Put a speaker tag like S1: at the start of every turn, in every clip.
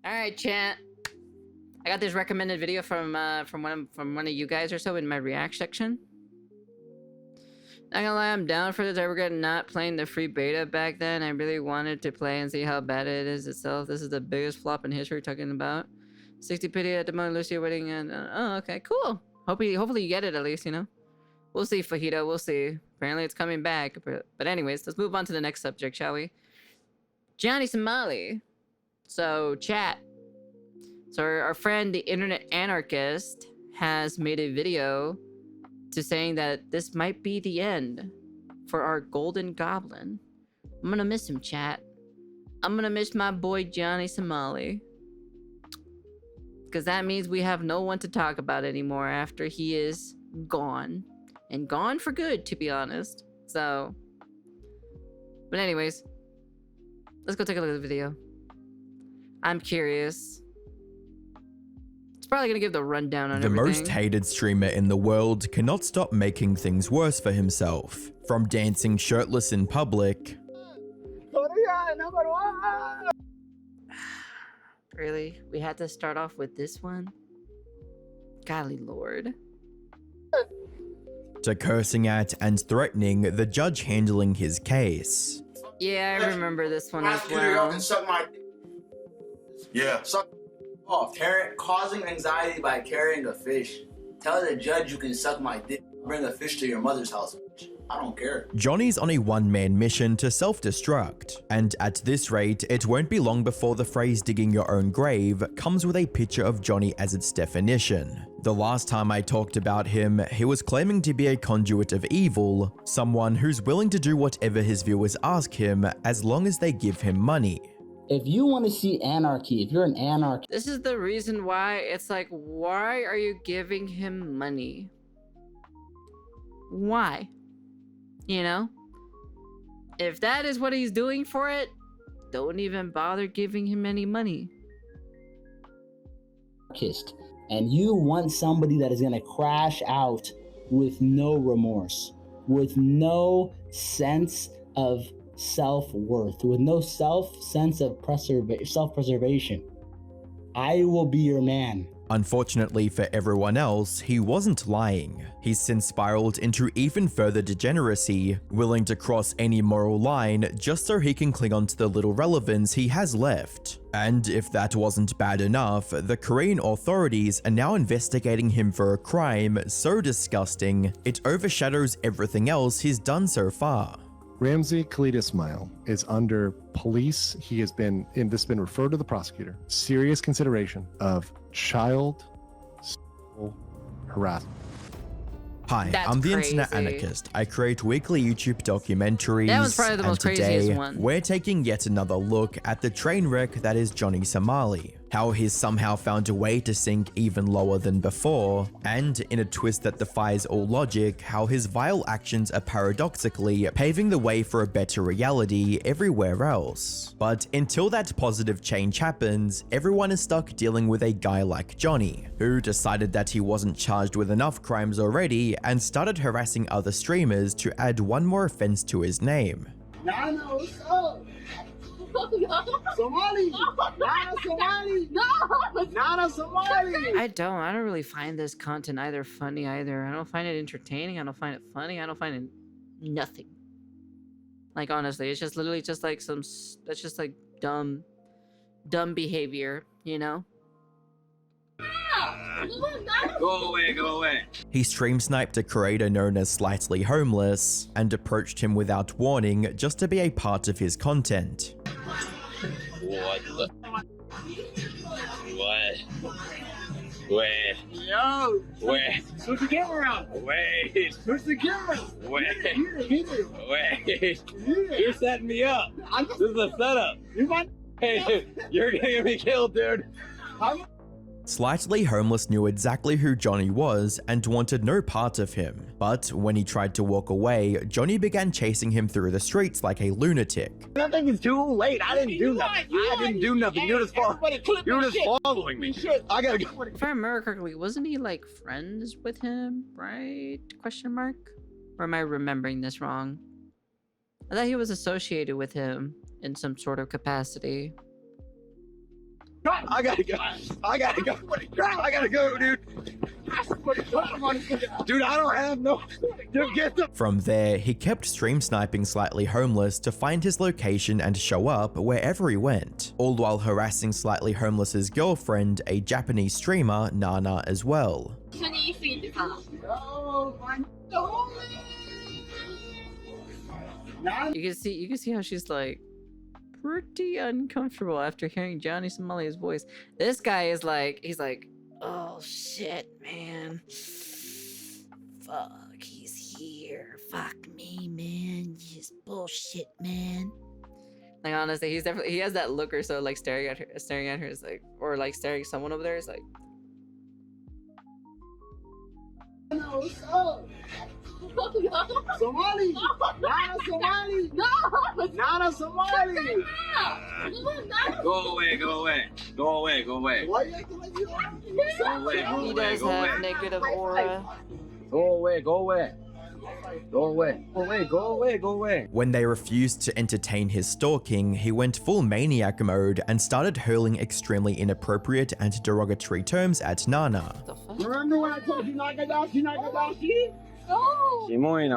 S1: All right, chat. I got this recommended video from one of you guys or so in my react section. Not gonna lie, I'm down for this. I regret not playing the free beta back then. I really wanted to play and see how bad it is itself. This is the biggest flop in history talking about. 60 pity at the moment, Lucia waiting and oh, okay, cool. Hopefully you get it at least, you know. We'll see, Fajita, we'll see. Apparently it's coming back. But anyways, let's move on to the next subject, shall we? Johnny Somali. So, chat. So our friend, the internet anarchist, has made a video to saying that this might be the end for our golden goblin. I'm gonna miss him, chat. I'm gonna miss my boy Johnny Somali. Because that means we have no one to talk about anymore after he is gone. And gone for good, to be honest. So, but anyways, let's go take a look at the video. I'm curious. It's probably gonna give the rundown on everything.
S2: The most hated streamer in the world cannot stop making things worse for himself. From dancing shirtless in public,
S1: Really? We had to start off with this one? Golly Lord.
S2: to cursing at and threatening the judge handling his case.
S1: Yeah, I remember this one as well.
S3: Yeah.
S4: Suck off. Causing anxiety by carrying a fish. Tell the judge you can suck my dick. Bring a fish to your mother's house. I don't care.
S2: Johnny's on a one-man mission to self-destruct, and at this rate, it won't be long before the phrase digging your own grave comes with a picture of Johnny as its definition. The last time I talked about him, he was claiming to be a conduit of evil, someone who's willing to do whatever his viewers ask him as long as they give him money.
S5: If you want to see anarchy, if you're an anarchist...
S1: This is the reason why it's like, why are you giving him money? Why? You know? If that is what he's doing for it, don't even bother giving him any money.
S5: And you want somebody that is going to crash out with no remorse, with no sense of self-worth, with no sense of self-preservation. I will be your man.
S2: Unfortunately for everyone else, he wasn't lying. He's since spiraled into even further degeneracy, willing to cross any moral line just so he can cling on to the little relevance he has left. And if that wasn't bad enough, the Korean authorities are now investigating him for a crime so disgusting, it overshadows everything else he's done so far.
S6: Ramsey Khalid Ismail is under police. He has been referred to the prosecutor. Serious consideration of child sexual harassment.
S2: Hi, I'm the Internet Anarchist. I create weekly YouTube documentaries.
S1: That was probably the most craziest
S2: today,
S1: one.
S2: We're taking yet another look at the train wreck that is Johnny Somali. How he's somehow found a way to sink even lower than before, and in a twist that defies all logic, how his vile actions are paradoxically paving the way for a better reality everywhere else. But until that positive change happens, everyone is stuck dealing with a guy like Johnny, who decided that he wasn't charged with enough crimes already and started harassing other streamers to add one more offense to his name.
S7: Nana, what's up? Somali! Nana Somali! No! Nana Somali!
S1: I don't really find this content either funny either. I don't find it entertaining. I don't find it funny. I don't find it nothing. Like, honestly, it's just literally just like that's just like dumb behavior, you know?
S7: Go away, go away.
S2: He stream sniped a creator known as Slightly Homeless and approached him without warning just to be a part of his content.
S8: What the? What? Wait.
S7: Yo!
S8: Wait.
S7: Switch the camera around!
S8: Wait.
S7: Switch the camera!
S8: Wait.
S7: Here.
S8: Wait.
S7: Yeah.
S8: You're setting me up. This is a setup.
S7: You might...
S8: Hey, you're gonna get me killed, dude.
S2: Slightly Homeless knew exactly who Johnny was and wanted no part of him. But when he tried to walk away, Johnny began chasing him through the streets like a lunatic.
S8: Nothing is too late. I didn't do nothing. I didn't do nothing. You're just following me. I gotta go.
S1: If I remember correctly, wasn't he like friends with him, right? Question mark? Or am I remembering this wrong? I thought he was associated with him in some sort of capacity.
S8: I gotta go. I gotta go. I gotta go, dude. Dude, I don't have no. Dude, get the.
S2: From there, he kept stream sniping Slightly Homeless to find his location and show up wherever he went, all while harassing Slightly Homeless's girlfriend, a Japanese streamer, Nana, as well.
S1: You can see how she's like pretty uncomfortable after hearing Johnny Somali's voice. This guy is like, he's like, oh shit, man. Fuck, he's here. Fuck me, man. Just bullshit, man. Like honestly, he has that look or so, like staring at her is like, or like staring at someone over there is like.
S7: Somali! Not a Somali! No! Not a Somali!
S8: Go away, go away. Go away, go away.
S7: Why you acting like you don't?
S8: Go away, go
S1: He
S8: away,
S1: does
S8: go
S1: have
S8: away.
S1: negative aura.
S8: Go away, go away. Go away. Go away, go away, go away.
S2: When they refused to entertain his stalking, he went full maniac mode and started hurling extremely inappropriate and derogatory terms at Nana.
S1: What the fuck?
S7: Remember when I told you Nakadashi, Nakadashi?
S8: Kimoy.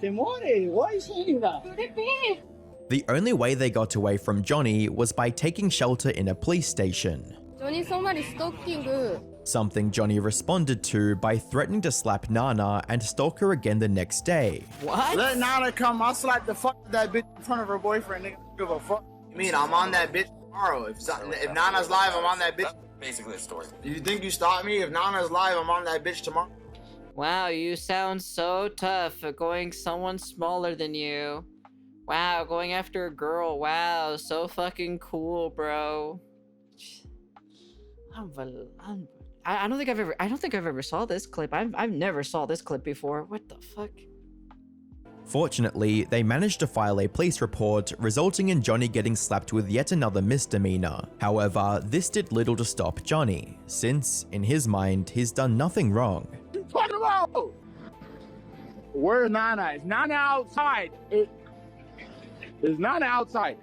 S7: Timore, why are you saying that?
S2: The only way they got away from Johnny was by taking shelter in a police station.
S3: Johnny Somali stalking.
S2: Something Johnny responded to by threatening to slap Nana and stalk her again the next day.
S1: What?
S7: Let Nana come, I'll slap the fuck out of that bitch in front of her boyfriend, nigga. Give a fuck.
S4: You mean I'm on that bitch tomorrow? If Nana's live, I'm on that bitch.
S9: Basically the story.
S4: You think you stop me? If Nana's live, I'm on that bitch tomorrow.
S1: Wow, you sound so tough for going someone smaller than you. Wow, going after a girl. Wow, so fucking cool, bro. I don't think I've ever saw this clip. I've never saw this clip before. What the fuck?
S2: Fortunately, they managed to file a police report, resulting in Johnny getting slapped with yet another misdemeanor. However, this did little to stop Johnny, since, in his mind, he's done nothing wrong.
S7: Talk about. Where's Nana? Is Nana outside? Is Nana outside?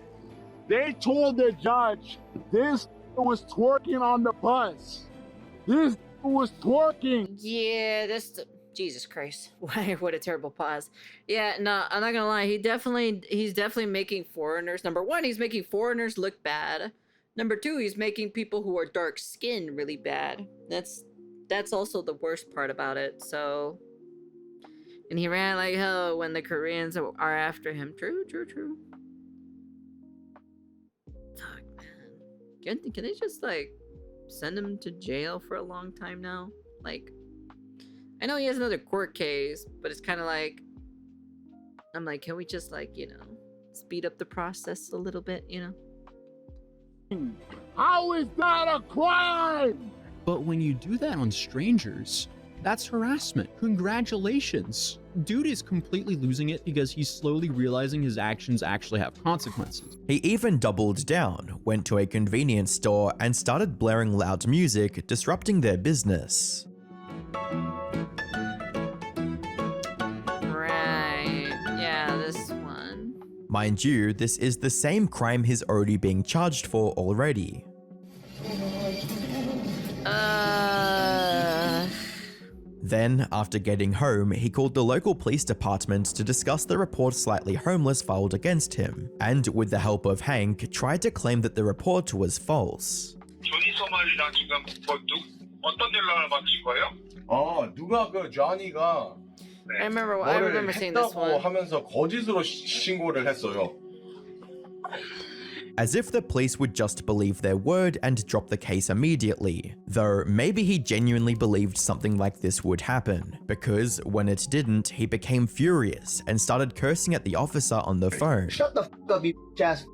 S7: They told the judge this was twerking on the bus. This was twerking.
S1: Yeah, Jesus Christ. What a terrible pause. Yeah, no, I'm not gonna lie. He's definitely making foreigners. Number one, he's making foreigners look bad. Number two, he's making people who are dark skinned really bad. That's also the worst part about it. So, and he ran like hell when the Koreans are after him. True. Fuck, man. Can they just like send him to jail for a long time now? Like, I know he has another court case, but it's kind of like, I'm like, can we just like, you know, speed up the process a little bit, you know?
S7: How is that a crime?
S10: But when you do that on strangers, that's harassment. Congratulations. Dude is completely losing it because he's slowly realizing his actions actually have consequences.
S2: He even doubled down, went to a convenience store, and started blaring loud music, disrupting their business.
S1: Right. Yeah, this one.
S2: Mind you, this is the same crime he's already being charged for already. Then, after getting home, he called the local police department to discuss the report Slightly Homeless filed against him, and with the help of Hank, tried to claim that the report was false.
S11: 조니 소말리랑 지금 어떤 연락을 받으신 거예요?
S9: 누가 조니가
S1: I remember seeing this one.
S9: 하면서 거짓으로 신고를 했어요.
S2: As if the police would just believe their word and drop the case immediately. Though maybe he genuinely believed something like this would happen, because when it didn't, he became furious and started cursing at the officer on the phone.
S8: Shut the fuck up, you ass.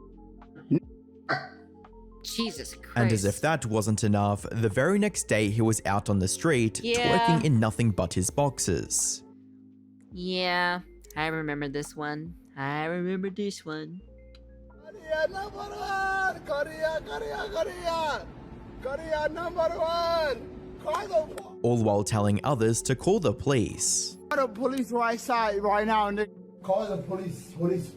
S1: Jesus Christ.
S2: And as if that wasn't enough, the very next day he was out on the street, twerking in nothing but his boxers.
S1: Yeah, I remember this one.
S7: Korea number one! Korea number one! Call
S2: All while telling others to call the police.
S7: the police right side right now, nigga. Call the police. Police.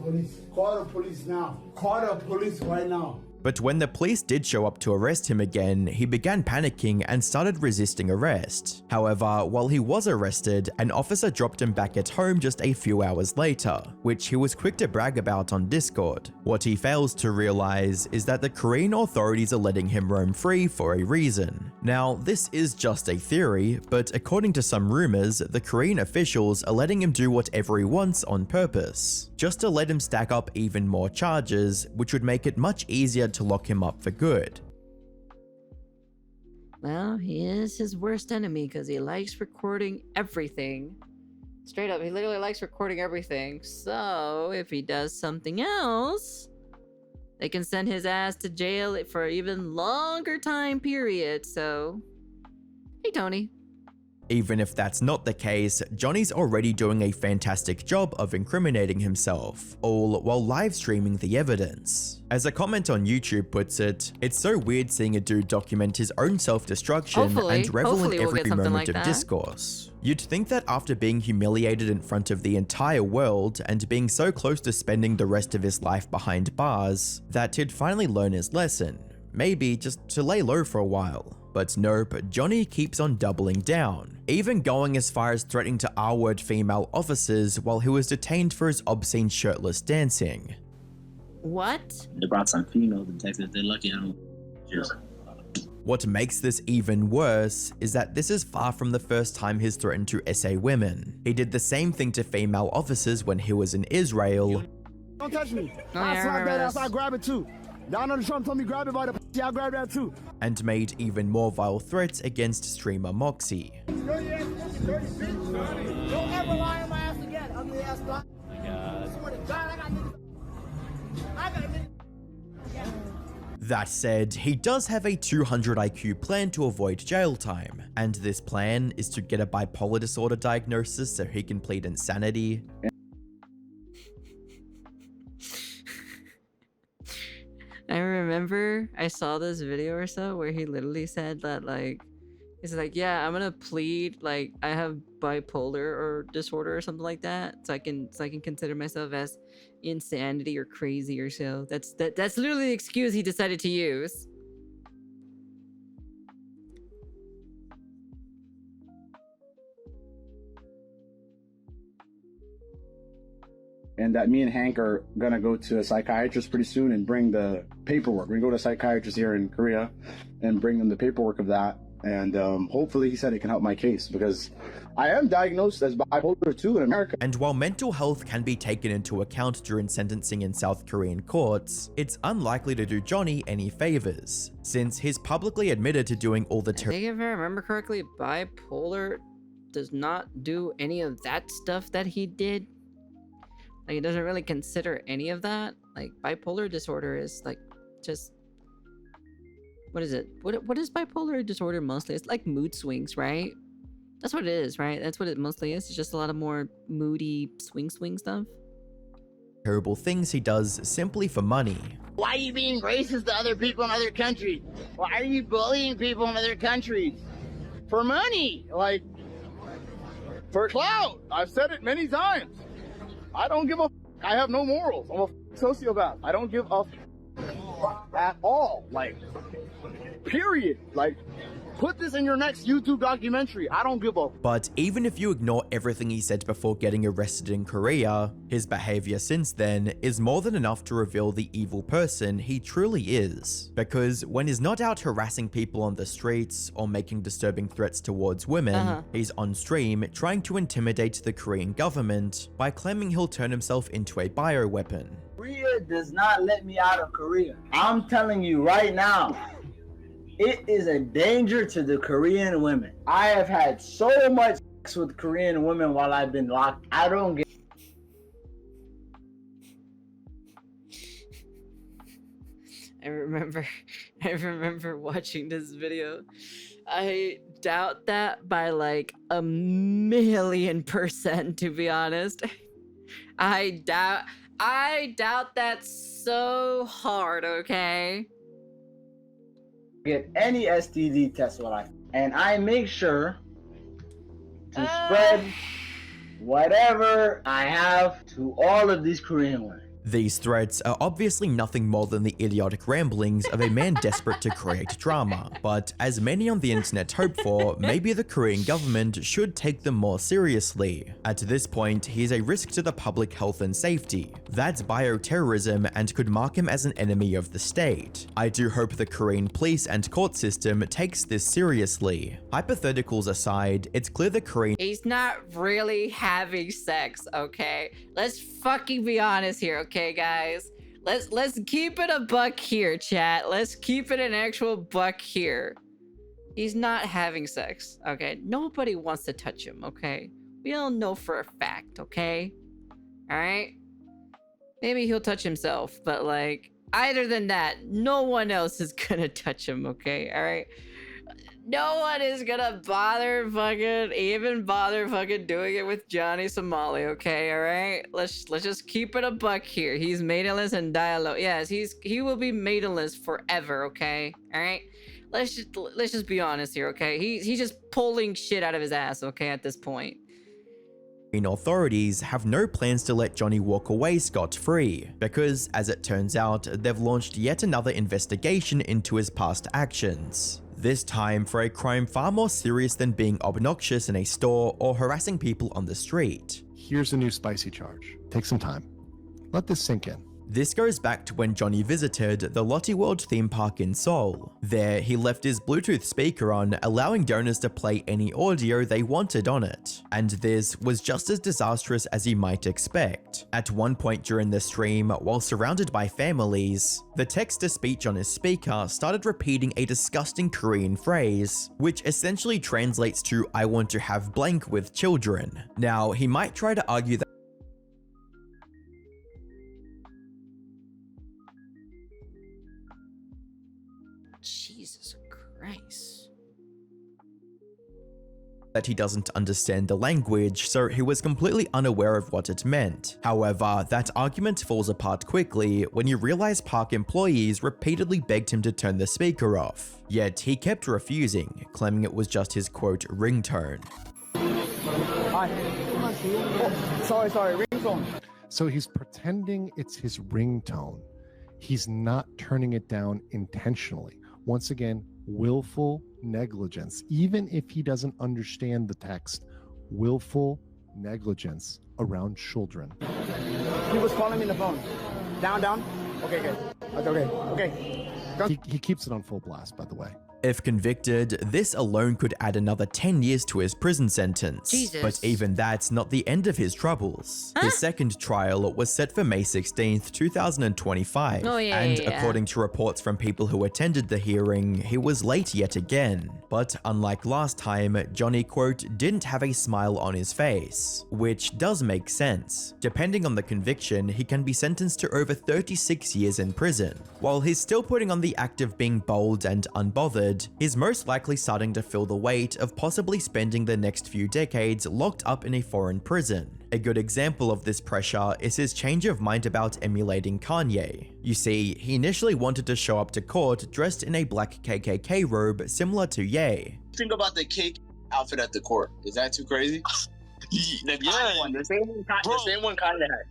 S7: Call the police now. Call the police right now.
S2: But when the police did show up to arrest him again, he began panicking and started resisting arrest. However, while he was arrested, an officer dropped him back at home just a few hours later, which he was quick to brag about on Discord. What he fails to realize is that the Korean authorities are letting him roam free for a reason. Now, this is just a theory, but according to some rumors, the Korean officials are letting him do whatever he wants on purpose, just to let him stack up even more charges, which would make it much easier to lock him up for good.
S1: Well, he is his worst enemy because he likes recording everything. Straight up, he literally likes recording everything. So, if he does something else, they can send his ass to jail for an even longer time period. So, hey, Tony.
S2: Even if that's not the case, Johnny's already doing a fantastic job of incriminating himself, all while live streaming the evidence. As a comment on YouTube puts it, it's so weird seeing a dude document his own self-destruction and revel in every moment of discourse. You'd think that after being humiliated in front of the entire world and being so close to spending the rest of his life behind bars, that he'd finally learn his lesson, maybe just to lay low for a while. But nope, Johnny keeps on doubling down, even going as far as threatening to R-word female officers while he was detained for his obscene shirtless dancing.
S1: What?
S12: They brought some female detectives. They're lucky I don't just.
S2: What makes this even worse is that this is far from the first time he's threatened to essay women. He did the same thing to female officers when he was in Israel.
S7: Don't touch me.
S1: Oh,
S7: I slap that ass, I grab it too. Donald Trump told me grab it by the pussy, I grab that too.
S2: And made even more vile threats against streamer Moxie.
S7: Don't ever lie on my ass again, ugly ass guy.
S12: Oh my God.
S7: I swear to God, I got niggas.
S2: That said, he does have a 200 IQ plan to avoid jail time, and this plan is to get a bipolar disorder diagnosis so he can plead insanity.
S1: I remember I saw this video or so where he literally said that, like, he's like, yeah, I'm gonna plead like I have bipolar or disorder or something like that, so I can consider myself as insanity or crazy or so. That's literally the excuse he decided to use.
S7: And that me and Hank are gonna go to a psychiatrist pretty soon and bring the paperwork. We're gonna go to a psychiatrist here in Korea and bring them the paperwork of that. And hopefully he said it can help my case because I am diagnosed as bipolar 2 in America.
S2: And while mental health can be taken into account during sentencing in South Korean courts, it's unlikely to do Johnny any favors, since he's publicly admitted to doing all the
S1: I think if I remember correctly, bipolar does not do any of that stuff that he did. Like, it doesn't really consider any of that. Like, bipolar disorder is like just, what is it? What is bipolar disorder mostly? It's like mood swings, right? That's what it is, right? That's what it mostly is. It's just a lot of more moody swing stuff.
S2: terrible things he does simply for money.
S13: Why are you being racist to other people in other countries? Why are you bullying people in other countries?
S7: For money, like, for clout. I've said it many times. I don't give a f. I have no morals. I'm a sociopath. I don't give a f at all. Like, period. Like, put this in your next YouTube documentary. I don't give a f.
S2: But even if you ignore everything he said before getting arrested in Korea, his behavior since then is more than enough to reveal the evil person he truly is. Because when he's not out harassing people on the streets or making disturbing threats towards women, he's on stream trying to intimidate the Korean government by claiming he'll turn himself into a bioweapon.
S13: Korea does not let me out of Korea. I'm telling you right now, it is a danger to the Korean women. I have had so much sex with Korean women while I've been locked. I don't get.
S1: I remember watching this video. I doubt that by like 1,000,000%, to be honest. I doubt that so hard, okay?
S13: Get any STD test while and I make sure to spread whatever I have to all of these Korean women.
S2: These threats are obviously nothing more than the idiotic ramblings of a man desperate to create drama, but as many on the internet hope for, maybe the Korean government should take them more seriously. At this point, he is a risk to the public health and safety. That's bioterrorism and could mark him as an enemy of the state. I do hope the Korean police and court system takes this seriously. Hypotheticals aside, it's clear the Korean—
S1: He's not really having sex, okay? Let's fucking be honest here, okay, guys? Let's keep it a buck here, chat. Let's keep it an actual buck here. He's not having sex, okay? Nobody wants to touch him, okay? We all know for a fact, okay? Alright? Maybe he'll touch himself, but like, other than that, no one else is gonna touch him, okay? Alright? No one is gonna bother fucking doing it with Johnny Somali, okay? Alright? Let's just keep it a buck here. He's maidenless and dialogue. Yes, he will be maidenless forever, okay? Alright? Let's just be honest here, okay? He's just pulling shit out of his ass, okay, at this point.
S2: Authorities have no plans to let Johnny walk away scot-free, because, as it turns out, they've launched yet another investigation into his past actions. This time for a crime far more serious than being obnoxious in a store or harassing people on the street.
S6: Here's a new spicy charge. Take some time. Let this sink in.
S2: This goes back to when Johnny visited the Lotte World theme park in Seoul. There, he left his Bluetooth speaker on, allowing donors to play any audio they wanted on it. And this was just as disastrous as you might expect. At one point during the stream, while surrounded by families, the text-to-speech on his speaker started repeating a disgusting Korean phrase, which essentially translates to "I want to have blank with children." Now, he might try to argue that
S1: Jesus Christ.
S2: that he doesn't understand the language, so he was completely unaware of what it meant. However, that argument falls apart quickly when you realize park employees repeatedly begged him to turn the speaker off. Yet he kept refusing, claiming it was just his quote ringtone.
S7: Sorry, ringtone.
S6: So he's pretending it's his ringtone. He's not turning it down intentionally. Once again, willful negligence. Even if he doesn't understand the text, willful negligence around children.
S7: He was calling me on the phone. Down. Okay, good. Okay.
S6: He keeps it on full blast, by the way.
S2: If convicted, this alone could add another 10 years to his prison sentence.
S1: Jesus.
S2: But even that's not the end of his troubles. His second trial was set for May 16th, 2025. And according to reports from people who attended the hearing, he was late yet again. But unlike last time, Johnny, quote, didn't have a smile on his face. Which does make sense. Depending on the conviction, he can be sentenced to over 36 years in prison. While he's still putting on the act of being bold and unbothered, he's most likely starting to feel the weight of possibly spending the next few decades locked up in a foreign prison. A good example of this pressure is his change of mind about emulating Kanye. You see, he initially wanted to show up to court dressed in a black KKK robe similar to Ye.
S8: Think about the cake outfit at the court. Is that too crazy? The same one Kanye had.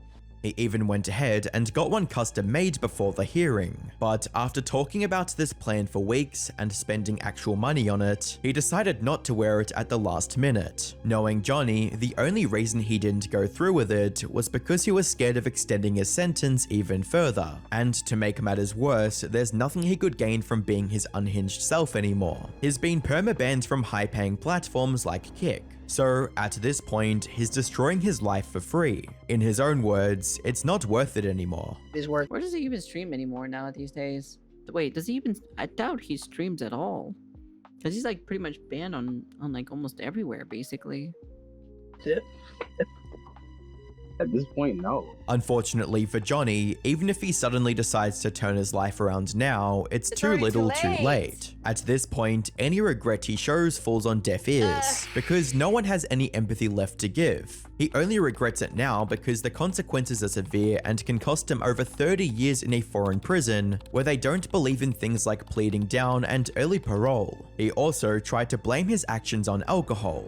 S2: He even went ahead and got one custom made before the hearing. But after talking about this plan for weeks and spending actual money on it, he decided not to wear it at the last minute. Knowing Johnny, the only reason he didn't go through with it was because he was scared of extending his sentence even further. And to make matters worse, there's nothing he could gain from being his unhinged self anymore. He's been perma-banned from high-paying platforms like Kick. So, at this point, he's destroying his life for free. In his own words, it's not worth it anymore.
S1: Where does he even stream anymore now these days? Wait, does he even... I doubt he streams at all. Because he's like pretty much banned on like almost everywhere, basically.
S8: At this point, no.
S2: Unfortunately for Johnny, even if he suddenly decides to turn his life around now, it's too little too late. At this point, any regret he shows falls on deaf ears, because no one has any empathy left to give. He only regrets it now because the consequences are severe and can cost him over 30 years in a foreign prison, where they don't believe in things like pleading down and early parole. He also tried to blame his actions on alcohol.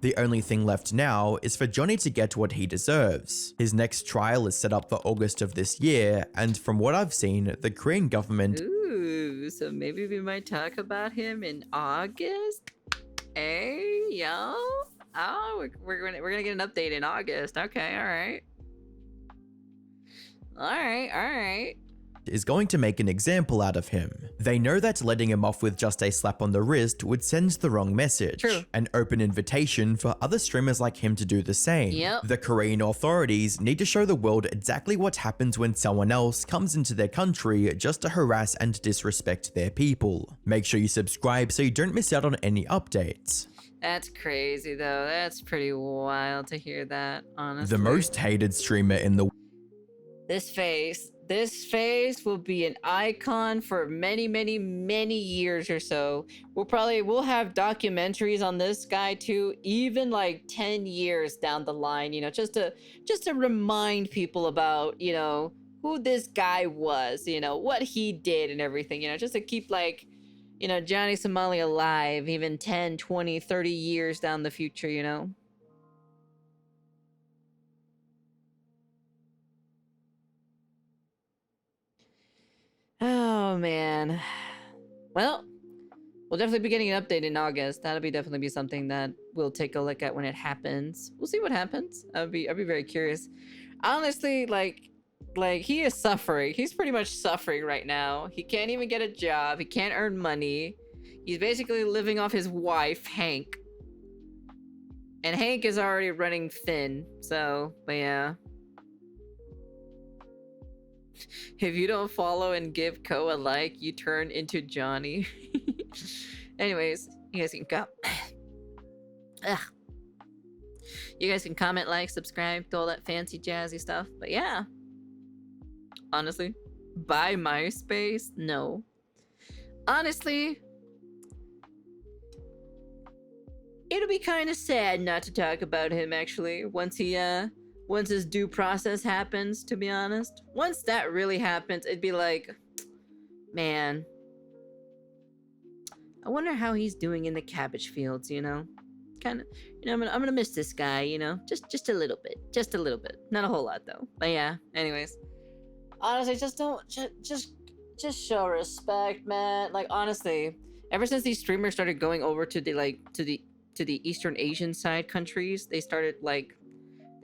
S2: The only thing left now is for Johnny to get what he deserves. His next trial is set up for August of this year, and from what I've seen, the Korean government...
S1: Ooh, so maybe we might talk about him in August? Hey, yo? Oh, we're gonna get an update in August. Okay, alright. Alright.
S2: is going to make an example out of him. They know that letting him off with just a slap on the wrist would send the wrong message.
S1: True.
S2: An open invitation for other streamers like him to do the same.
S1: Yep.
S2: The Korean authorities need to show the world exactly what happens when someone else comes into their country just to harass and disrespect their people. Make sure you subscribe so you don't miss out on any updates.
S1: That's crazy, though. That's pretty wild to hear that, honestly.
S2: The most hated streamer in the...
S1: This face will be an icon for many, many, many years or so. We'll have documentaries on this guy too, even like 10 years down the line, you know, just to remind people about, you know, who this guy was, you know, what he did and everything, you know, just to keep like, you know, Johnny Somali alive even 10, 20, 30 years down the future, you know. Oh, man. Well, we'll definitely be getting an update in August. That'll definitely be something that we'll take a look at when it happens. We'll see what happens. I'd be very curious. Honestly, like he is suffering. He's pretty much suffering right now. He can't even get a job. He can't earn money. He's basically living off his wife, Hank. And Hank is already running thin. So, but yeah. If you don't follow and give Ko a like, you turn into Johnny. Anyways, you guys can go. You guys can comment, like, subscribe, do all that fancy jazzy stuff. But yeah. Honestly, buy MySpace? No. Honestly, it'll be kind of sad not to talk about him, actually, once his due process happens, to be honest. Once that really happens, it'd be like, man, I wonder how he's doing in the cabbage fields, you know? Kind of, you know, I'm gonna miss this guy, you know? Just a little bit. Just a little bit. Not a whole lot, though. But yeah, anyways. Honestly, just show respect, man. Like, honestly, ever since these streamers started going over to the Eastern Asian side countries, they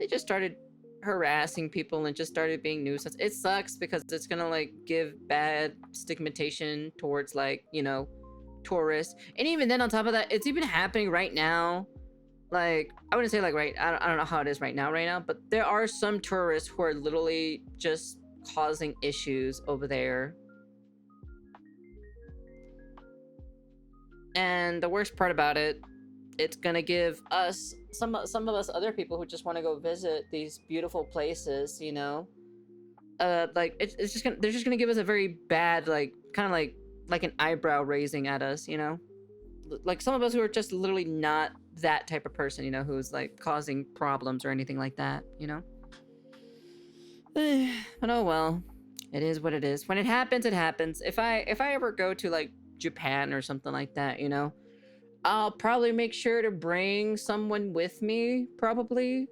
S1: just started harassing people and just started being nuisance. It sucks because it's gonna like give bad stigmatization towards like, you know, tourists. And even then on top of that, it's even happening right now. Like, I wouldn't say like I don't know how it is right now, but there are some tourists who are literally just causing issues over there. And the worst part about it, it's gonna give us some of us other people who just want to go visit these beautiful places, you know, like they're just gonna give us a very bad, like, kind of like an eyebrow raising at us, you know, like some of us who are just literally not that type of person, you know, who's like causing problems or anything like that, you know. But oh well, it is what it is. When it happens, it happens. If I ever go to like Japan or something like that, you know, I'll probably make sure to bring someone with me, probably.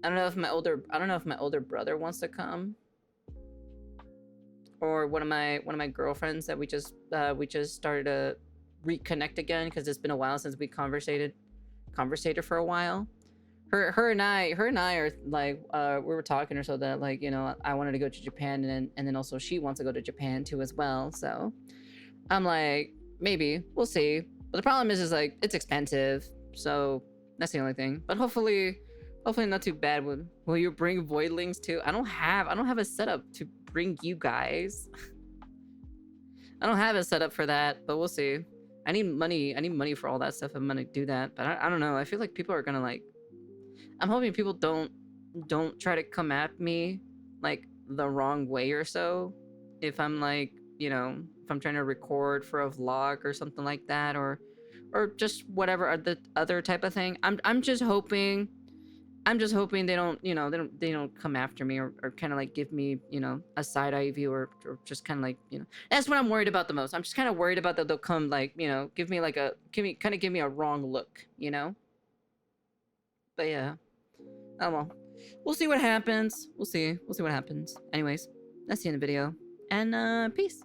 S1: I don't know if my older brother wants to come. Or one of my girlfriends that we just started to reconnect again, because it's been a while since we conversated for a while. Her and I are like, we were talking or so that, like, you know, I wanted to go to Japan, and then also she wants to go to Japan too as well. So I'm like, maybe we'll see. But the problem is like it's expensive, so that's the only thing. But hopefully not too bad. Will you bring voidlings too? I don't have a setup to bring you guys. I don't have a setup for that, but we'll see. I need money for all that stuff. I'm gonna do that, but I don't know. I feel like people are gonna like. I'm hoping people don't try to come at me like the wrong way or so. If I'm like, you know, if I'm trying to record for a vlog or something like that, or just whatever the other type of thing. I'm just hoping I'm just hoping they don't, you know, they don't come after me or kind of like give me, you know, a side eye view or just kind of like, you know, that's what I'm worried about the most. I'm just kind of worried about that they'll come like, you know, give me a wrong look, you know. But yeah, oh well, we'll see what happens. We'll see what happens. Anyways, that's the end of the video, and peace.